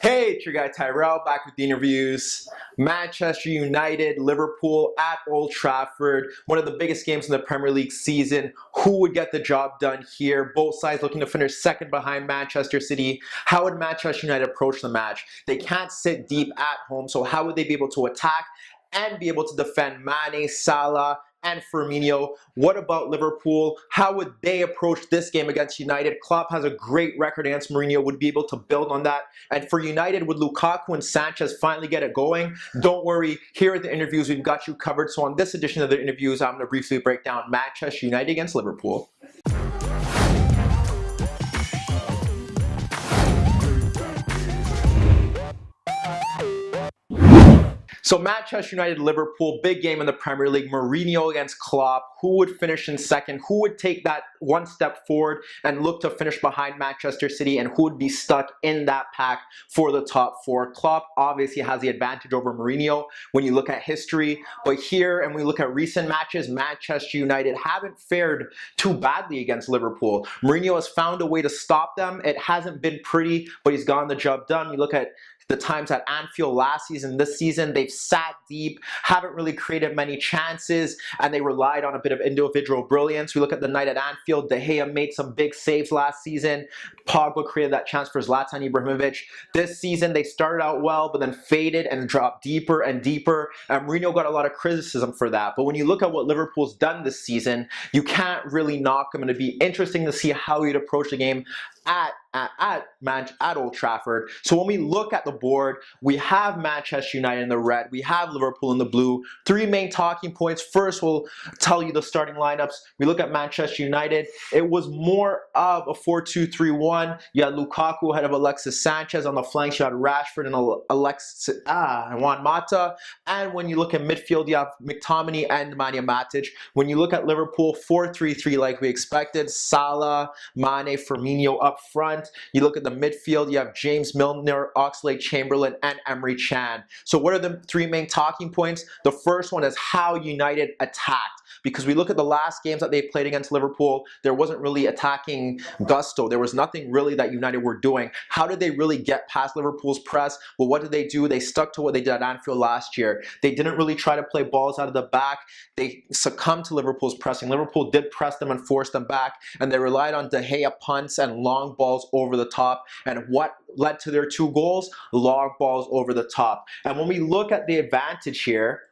Hey, it's your guy Tyrrell back with the interviews. Manchester United, Liverpool at Old Trafford, one of the biggest games in the Premier League season. Who would get the job done here? Both sides looking to finish second behind Manchester City. How would Manchester United approach the match? They can't sit deep at home, so how would they be able to attack and be able to defend Mane, Salah, and Firmino? What about Liverpool? How would they approach this game against United? Klopp has a great record against Mourinho, would be able to build on that. And for United, would Lukaku and Sanchez finally get it going? Don't worry, here at the interviews, we've got you covered. So on this edition of the interviews, I'm going to briefly break down Manchester United against Liverpool. So Manchester United, Liverpool, big game in the Premier League. Mourinho against Klopp. Who would finish in second? Who would take that one step forward and look to finish behind Manchester City? And who would be stuck in that pack for the top four? Klopp obviously has the advantage over Mourinho when you look at history. But here, and we look at recent matches, Manchester United haven't fared too badly against Liverpool. Mourinho has found a way to stop them. It hasn't been pretty, but he's gotten the job done. You look at the times at Anfield last season, this season, they've sat deep, haven't really created many chances, and they relied on a bit of individual brilliance. We look at the night at Anfield, De Gea made some big saves last season. Pogba created that chance for Zlatan Ibrahimovic. This season, they started out well, but then faded and dropped deeper and deeper, and Mourinho got a lot of criticism for that. But when you look at what Liverpool's done this season, you can't really knock them, and it'd be interesting to see how you'd approach the game at Old Trafford. So when we look at the board, we have Manchester United in the red, we have Liverpool in the blue. Three main talking points. First, we'll tell you the starting lineups. We look at Manchester United. It was more of a 4-2-3-1. You had Lukaku ahead of Alexis Sanchez. On the flanks, you had Rashford and Juan Mata. And when you look at midfield, you have McTominay and Nemanja Matic. When you look at Liverpool, 4-3-3 like we expected. Salah, Mane, Firmino up front. You look at the midfield, you have James Milner, Oxlade-Chamberlain, and Emre Can. So what are the three main talking points? The first one is how United attacked. Because we look at the last games that they played against Liverpool, there wasn't really attacking gusto. There was nothing really that United were doing. How did they really get past Liverpool's press? Well, what did they do? They stuck to what they did at Anfield last year. They didn't really try to play balls out of the back. They succumbed to Liverpool's pressing. Liverpool did press them and force them back, and they relied on De Gea punts and long balls over the top. And what led to their two goals? Long balls over the top. And when we look at the advantage here,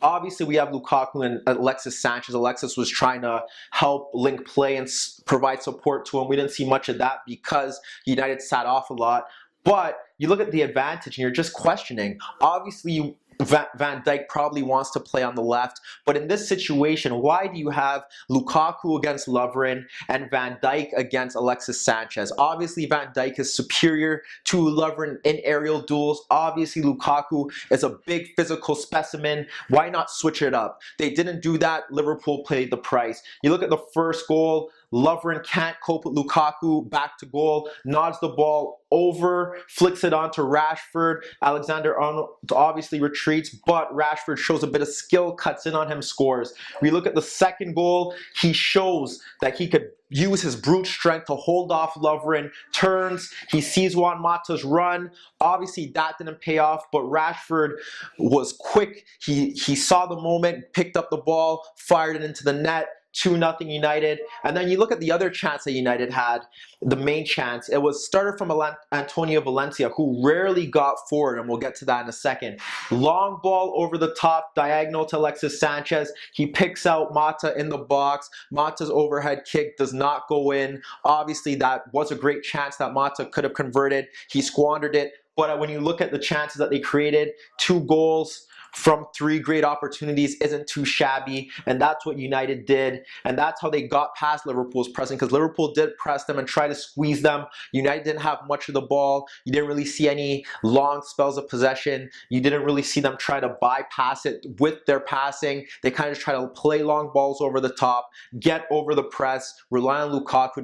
obviously, we have Lukaku and Alexis Sanchez. Alexis was trying to help link play and provide support to him. We didn't see much of that because United sat off a lot. But you look at the advantage and you're just questioning. Obviously, Van Dijk probably wants to play on the left, but in this situation, why do you have Lukaku against Lovren and Van Dijk against Alexis Sanchez? Obviously, Van Dijk is superior to Lovren in aerial duels. Obviously, Lukaku is a big physical specimen. Why not switch it up? They didn't do that. Liverpool paid the price. You look at the first goal, Lovren can't cope with Lukaku, back to goal, nods the ball over, flicks it onto Rashford. Alexander-Arnold obviously retreats, but Rashford shows a bit of skill, cuts in on him, scores. We look at the second goal, he shows that he could use his brute strength to hold off Lovren, turns, he sees Juan Mata's run. Obviously, that didn't pay off, but Rashford was quick. He saw the moment, picked up the ball, fired it into the net. 2-0 United. And then you look at the other chance that United had, the main chance. It was started from Antonio Valencia, who rarely got forward, and we'll get to that in a second. Long ball over the top, diagonal to Alexis Sanchez. He picks out Mata in the box. Mata's overhead kick does not go in. Obviously, that was a great chance that Mata could have converted. He squandered it. But when you look at the chances that they created, 2 goals from 3 great opportunities isn't too shabby, and that's what United did, and that's how they got past Liverpool's pressing, because Liverpool did press them and try to squeeze them. United didn't have much of the ball. You didn't really see any long spells of possession. You didn't really see them try to bypass it with their passing. They kind of try to play long balls over the top, get over the press, rely on Lukaku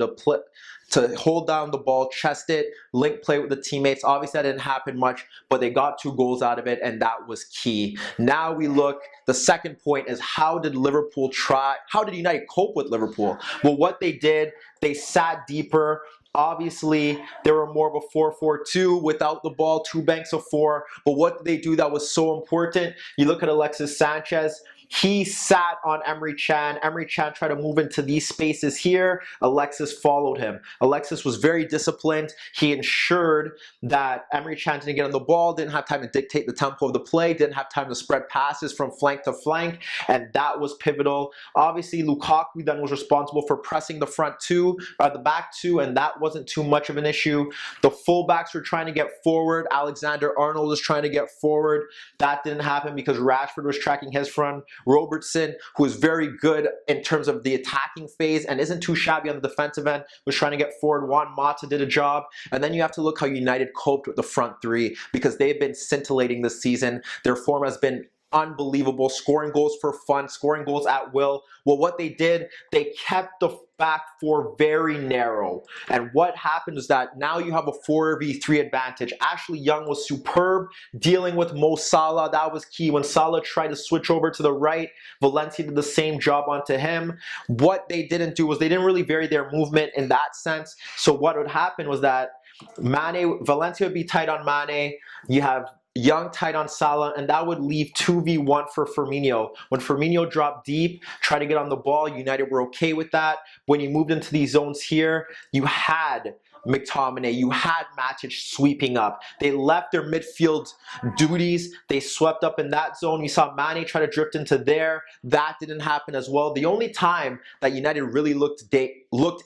to hold down the ball, chest it, link play with the teammates. Obviously, that didn't happen much, but they got 2 goals out of it, and that was key. Now we look, the second point is how did United cope with Liverpool? Well, what they did, they sat deeper. Obviously, they were more of a 4-4-2 without the ball, two banks of four. But what did they do that was so important? You look at Alexis Sanchez. He sat on Emre Can. Emre Can tried to move into these spaces here. Alexis followed him. Alexis was very disciplined. He ensured that Emre Can didn't get on the ball, didn't have time to dictate the tempo of the play, didn't have time to spread passes from flank to flank, and that was pivotal. Obviously, Lukaku then was responsible for pressing the front two, the back two, and that wasn't too much of an issue. The fullbacks were trying to get forward. Alexander-Arnold was trying to get forward. That didn't happen because Rashford was tracking his front. Robertson, who is very good in terms of the attacking phase and isn't too shabby on the defensive end, was trying to get forward. Juan Mata did a job. And then you have to look how United coped with the front three, because they've been scintillating this season. Their form has been unbelievable, scoring goals for fun, scoring goals at will. Well, what they did, they kept the back four very narrow. And what happened is that now you have a 4v3 advantage. Ashley Young was superb dealing with Mo Salah. That was key. When Salah tried to switch over to the right, Valencia did the same job onto him. What they didn't do was they didn't really vary their movement in that sense. So what would happen was that Valencia would be tight on Mane. You have Young tight on Salah, and that would leave 2v1 for Firmino. When Firmino dropped deep, tried to get on the ball, United were okay with that. When you moved into these zones here, you had McTominay, you had Matic sweeping up. They left their midfield duties. They swept up in that zone. You saw Mane try to drift into there. That didn't happen as well. The only time that United really looked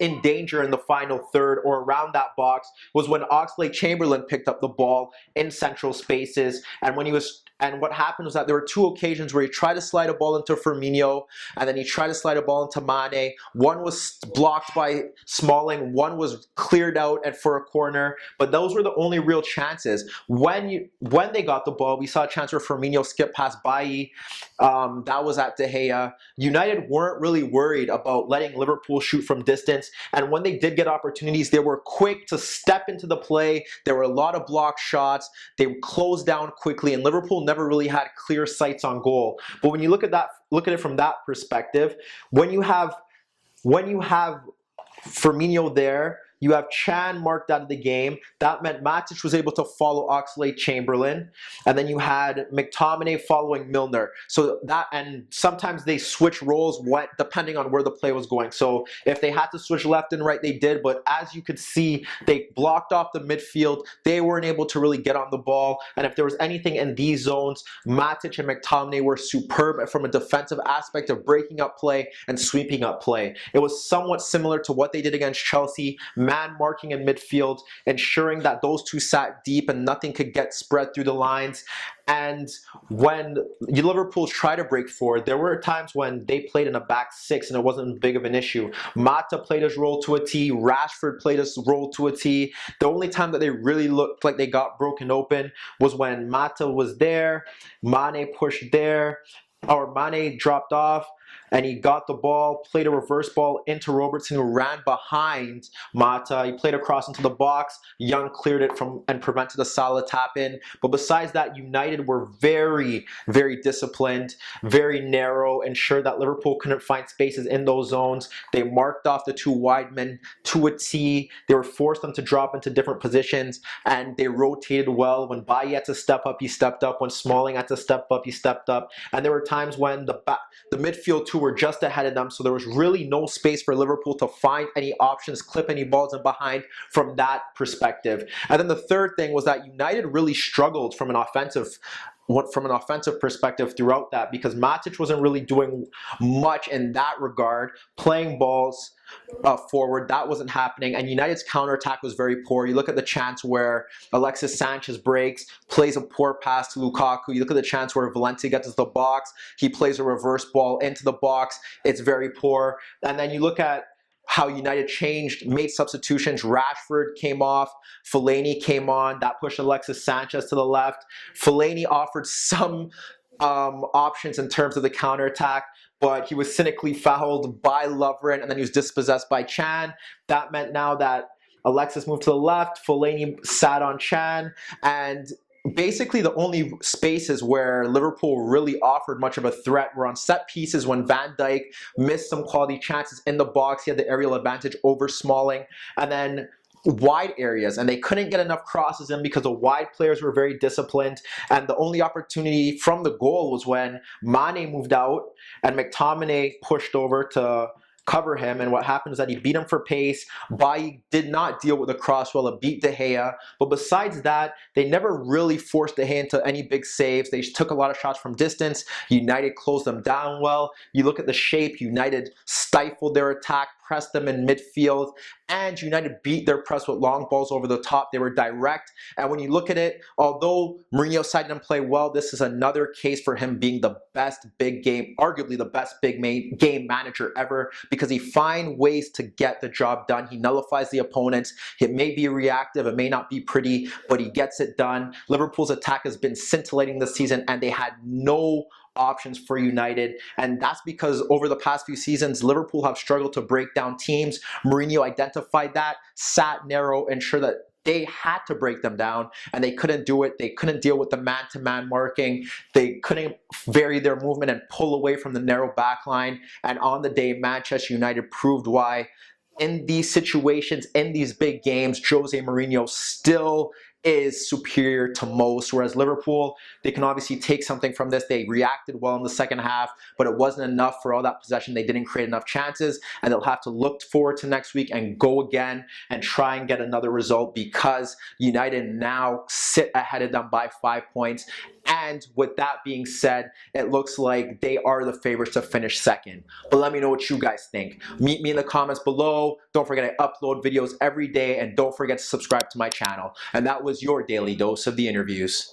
in danger in the final third or around that box was when Oxlade-Chamberlain picked up the ball in central spaces. And what happened was that there were two occasions where he tried to slide a ball into Firmino, and then he tried to slide a ball into Mane. One was blocked by Smalling, one was cleared out and for a corner, but those were the only real chances. When they got the ball, we saw a chance where Firmino skipped past Bailly. That was at De Gea. United weren't really worried about letting Liverpool shoot from distance, and when they did get opportunities, they were quick to step into the play. There were a lot of block shots. They closed down quickly, and Liverpool never really had clear sights on goal. But when you look at it from that perspective, when you have Firmino there, you have Chan marked out of the game. That meant Matic was able to follow Oxlade-Chamberlain, and then you had McTominay following Milner. So that, and sometimes they switch roles depending on where the play was going. So if they had to switch left and right, they did. But as you could see, they blocked off the midfield. They weren't able to really get on the ball. And if there was anything in these zones, Matic and McTominay were superb from a defensive aspect of breaking up play and sweeping up play. It was somewhat similar to what they did against Chelsea. Man marking in midfield, ensuring that those two sat deep and nothing could get spread through the lines. And when Liverpool tried to break forward, there were times when they played in a back six and it wasn't big of an issue. Mata played his role to a T. Rashford played his role to a T. The only time that they really looked like they got broken open was when Mata was there, Mane pushed there, or Mane dropped off, and he got the ball, played a reverse ball into Robertson, who ran behind Mata. He played across into the box. Young cleared it and prevented a Salah tap-in. But besides that, United were very, very disciplined, very narrow, ensured that Liverpool couldn't find spaces in those zones. They marked off the two wide men to a T. They were forced them to drop into different positions, and they rotated well. When Bailly had to step up, he stepped up. When Smalling had to step up, he stepped up. And there were times when the midfield two were just ahead of them, so there was really no space for Liverpool to find any options, clip any balls in behind from that perspective. And then the third thing was that United really struggled from an offensive perspective throughout that, because Matic wasn't really doing much in that regard, playing balls forward. That wasn't happening, and United's counterattack was very poor. You look at the chance where Alexis Sanchez breaks, plays a poor pass to Lukaku. You look at the chance where Valencia gets to the box, he plays a reverse ball into the box. It's very poor. And then you look at how United made substitutions. Rashford came off, Fellaini came on. That pushed Alexis Sanchez to the left. Fellaini offered some options in terms of the counterattack, but he was cynically fouled by Lovren, and then he was dispossessed by Chan. That meant now that Alexis moved to the left, Fellaini sat on Chan, and basically the only spaces where Liverpool really offered much of a threat were on set pieces when Van Dijk missed some quality chances in the box. He had the aerial advantage over Smalling. And then wide areas, and they couldn't get enough crosses in because the wide players were very disciplined. And the only opportunity from the goal was when Mane moved out and McTominay pushed over to cover him, and what happened is that he beat him for pace. Bailly did not deal with the cross well, it beat De Gea, but besides that, they never really forced De Gea into any big saves. They took a lot of shots from distance. United closed them down well. You look at the shape, United stifled their attack, pressed them in midfield, and United beat their press with long balls over the top. They were direct, and when you look at it, although Mourinho's side didn't play well, this is another case for him being the best big game, arguably the best big game manager ever, because he finds ways to get the job done. He nullifies the opponents. It may be reactive, it may not be pretty, but he gets it done. Liverpool's attack has been scintillating this season, and they had no options for United, and that's because over the past few seasons, Liverpool have struggled to break down teams. Mourinho identified that, sat narrow, ensured that they had to break them down, and they couldn't do it. They couldn't deal with the man-to-man marking. They couldn't vary their movement and pull away from the narrow back line, and on the day, Manchester United proved why. In these situations, in these big games, Jose Mourinho still is superior to most, whereas Liverpool, they can obviously take something from this. They reacted well in the second half, but it wasn't enough for all that possession. They didn't create enough chances, and they'll have to look forward to next week and go again and try and get another result, because United now sit ahead of them by 5 points. And with that being said, it looks like they are the favorites to finish second. But let me know what you guys think. Meet me in the comments below. Don't forget I upload videos every day, and don't forget to subscribe to my channel. And that was your daily dose of the interviews.